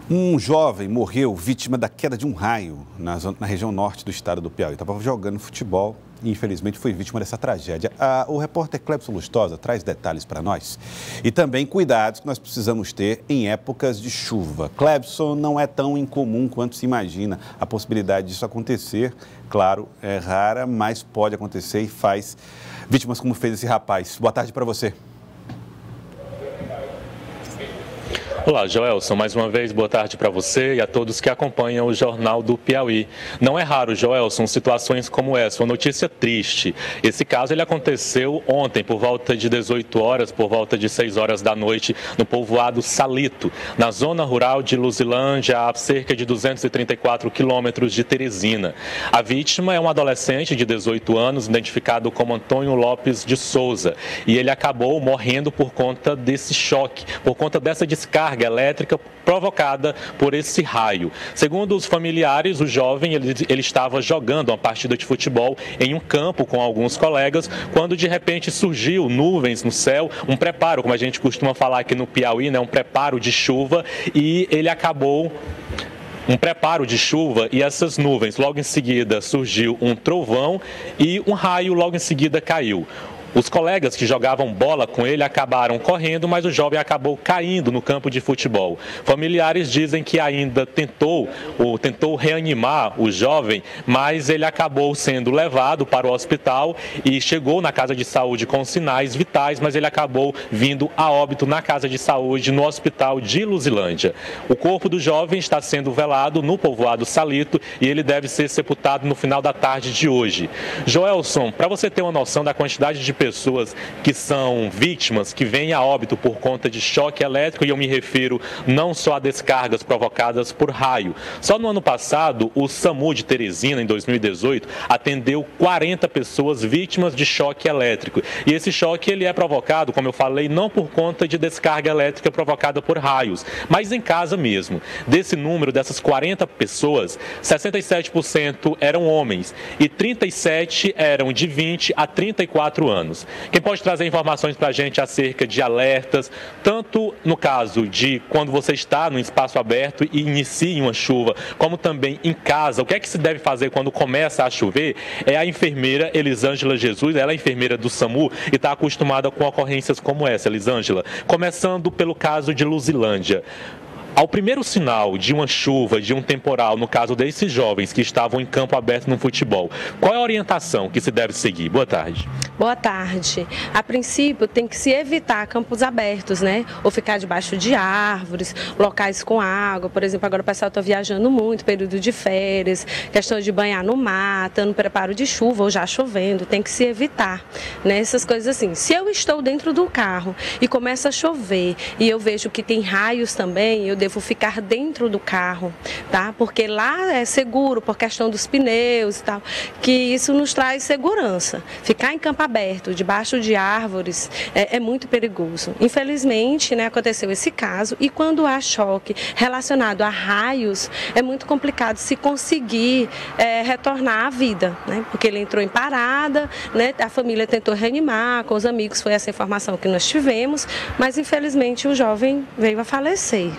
Um jovem morreu vítima da queda de um raio na região norte do estado do Piauí. Estava jogando futebol e, infelizmente, foi vítima dessa tragédia. O repórter Clebson Lustosa traz detalhes para nós e também cuidados que nós precisamos ter em épocas de chuva. Clebson, não é tão incomum quanto se imagina a possibilidade disso acontecer. Claro, é rara, mas pode acontecer e faz vítimas como fez esse rapaz. Boa tarde para você. Olá, Joelson. Mais uma vez, boa tarde para você e a todos que acompanham o Jornal do Piauí. Não é raro, Joelson, situações como essa, uma notícia triste. Esse caso ele aconteceu ontem, por volta de 18 horas, por volta de 6 horas da noite, no povoado Salito, na zona rural de Luzilândia, a cerca de 234 quilômetros de Teresina. A vítima é um adolescente de 18 anos, identificado como Antônio Lopes de Souza, e ele acabou morrendo por conta desse choque, por conta dessa descarga elétrica provocada por esse raio. Segundo os familiares, o jovem ele estava jogando uma partida de futebol em um campo com alguns colegas, quando de repente surgiu nuvens no céu, um preparo, como a gente costuma falar aqui no Piauí, né, um preparo de chuva, e ele acabou um preparo de chuva e essas nuvens. Logo em seguida surgiu um trovão e um raio logo em seguida caiu. Os colegas que jogavam bola com ele acabaram correndo, mas o jovem acabou caindo no campo de futebol. Familiares dizem que ainda tentou reanimar o jovem, mas ele acabou sendo levado para o hospital e chegou na casa de saúde com sinais vitais, mas ele acabou vindo a óbito na casa de saúde no hospital de Luzilândia. O corpo do jovem está sendo velado no povoado Salito e ele deve ser sepultado no final da tarde de hoje. Joelson, para você ter uma noção da quantidade de pessoas que são vítimas, que vêm a óbito por conta de choque elétrico, e eu me refiro não só a descargas provocadas por raio. Só no ano passado, o SAMU de Teresina, em 2018, atendeu 40 pessoas vítimas de choque elétrico. E esse choque ele é provocado, como eu falei, não por conta de descarga elétrica provocada por raios, mas em casa mesmo. Desse número, dessas 40 pessoas, 67% eram homens e 37 eram de 20 a 34 anos. Quem pode trazer informações para a gente acerca de alertas, tanto no caso de quando você está no espaço aberto e inicia uma chuva, como também em casa, o que é que se deve fazer quando começa a chover, é a enfermeira Elisângela Jesus. Ela é enfermeira do SAMU e está acostumada com ocorrências como essa. Elisângela, começando pelo caso de Luzilândia. Ao primeiro sinal de uma chuva, de um temporal, no caso desses jovens que estavam em campo aberto no futebol, qual é a orientação que se deve seguir? Boa tarde. Boa tarde. A princípio, tem que se evitar campos abertos, né? Ou ficar debaixo de árvores, locais com água. Por exemplo, agora o pessoal está viajando muito, período de férias, questão de banhar no mar, estando no preparo de chuva ou já chovendo, tem que se evitar, né? Essas coisas assim. Se eu estou dentro do carro e começa a chover e eu vejo que tem raios também, eu devo ficar dentro do carro, tá? Porque lá é seguro, por questão dos pneus e tal, que isso nos traz segurança. Ficar em campo aberto, debaixo de árvores, é muito perigoso. Infelizmente, né, aconteceu esse caso, e quando há choque relacionado a raios, é muito complicado se conseguir retornar à vida, né? Porque ele entrou em parada, né? A família tentou reanimar, com os amigos, foi essa informação que nós tivemos, mas infelizmente o jovem veio a falecer.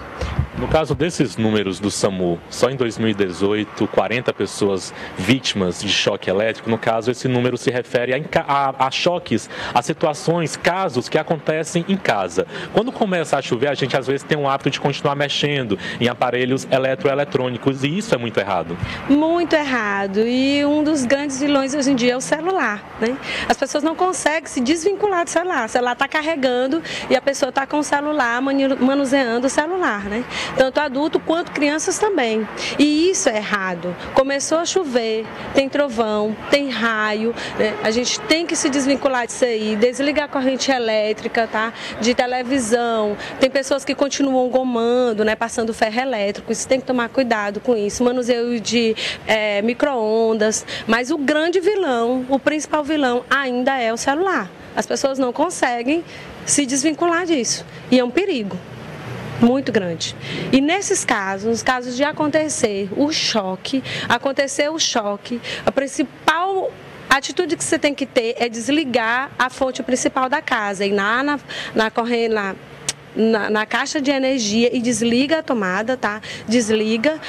No caso desses números do SAMU, só em 2018, 40 pessoas vítimas de choque elétrico. No caso, esse número se refere a choques, a situações, casos que acontecem em casa. Quando começa a chover, a gente às vezes tem um hábito de continuar mexendo em aparelhos eletroeletrônicos, e isso é muito errado. Muito errado. E um dos grandes vilões hoje em dia é o celular, né? As pessoas não conseguem se desvincular do celular. O celular está carregando e a pessoa está com o celular, manuseando o celular, né? Tanto adulto quanto crianças também. E isso é errado. Começou a chover, tem trovão, tem raio, né? A gente tem que se desvincular disso aí, desligar a corrente elétrica, tá? De televisão. Tem pessoas que continuam gomando, né? Passando ferro elétrico. Isso tem que tomar cuidado com isso. Manuseio de micro-ondas. Mas o grande vilão, o principal vilão ainda é o celular. As pessoas não conseguem se desvincular disso. E é um perigo muito grande. E nesses casos, nos casos de acontecer o choque, a principal atitude que você tem que ter é desligar a fonte principal da casa, e na na caixa de energia e desliga a tomada, tá? Desliga.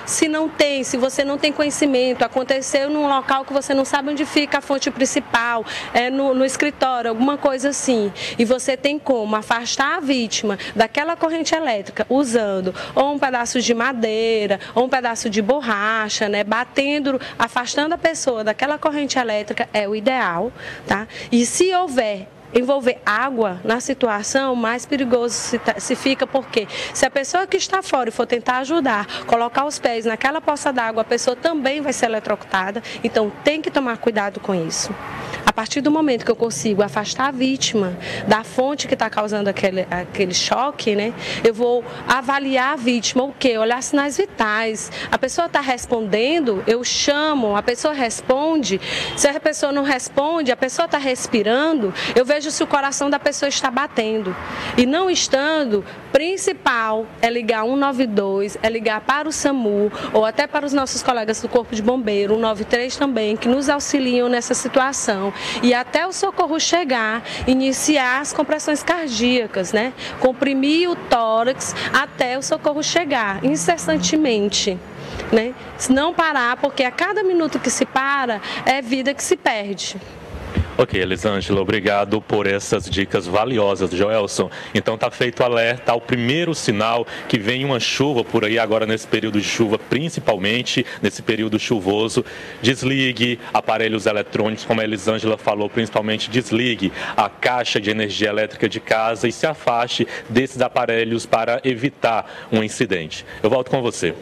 Se você não tem conhecimento, aconteceu num local que você não sabe onde fica a fonte principal, no escritório, alguma coisa assim, e você tem como afastar a vítima daquela corrente elétrica usando ou um pedaço de madeira, ou um pedaço de borracha, né? Batendo, afastando a pessoa daquela corrente elétrica é o ideal, tá? E se envolver água na situação, mais perigoso se fica, porque se a pessoa que está fora e for tentar ajudar, colocar os pés naquela poça d'água, a pessoa também vai ser eletrocutada, então tem que tomar cuidado com isso. A partir do momento que eu consigo afastar a vítima da fonte que está causando aquele choque, né, eu vou avaliar a vítima, o quê? Olhar sinais vitais. A pessoa está respondendo, eu chamo, a pessoa responde. Se a pessoa não responde, a pessoa está respirando, eu vejo se o coração da pessoa está batendo. E não estando, principal é ligar 192, é ligar para o SAMU ou até para os nossos colegas do Corpo de Bombeiro, 193 também, que nos auxiliam nessa situação. E até o socorro chegar, iniciar as compressões cardíacas, né? Comprimir o tórax até o socorro chegar, incessantemente, né? Se não parar, porque a cada minuto que se para, é vida que se perde. Ok, Elisângela, obrigado por essas dicas valiosas, Joelson. Então está feito o alerta ao primeiro sinal que vem uma chuva por aí agora nesse período de chuva, principalmente nesse período chuvoso. Desligue aparelhos eletrônicos, como a Elisângela falou, principalmente desligue a caixa de energia elétrica de casa e se afaste desses aparelhos para evitar um incidente. Eu volto com você.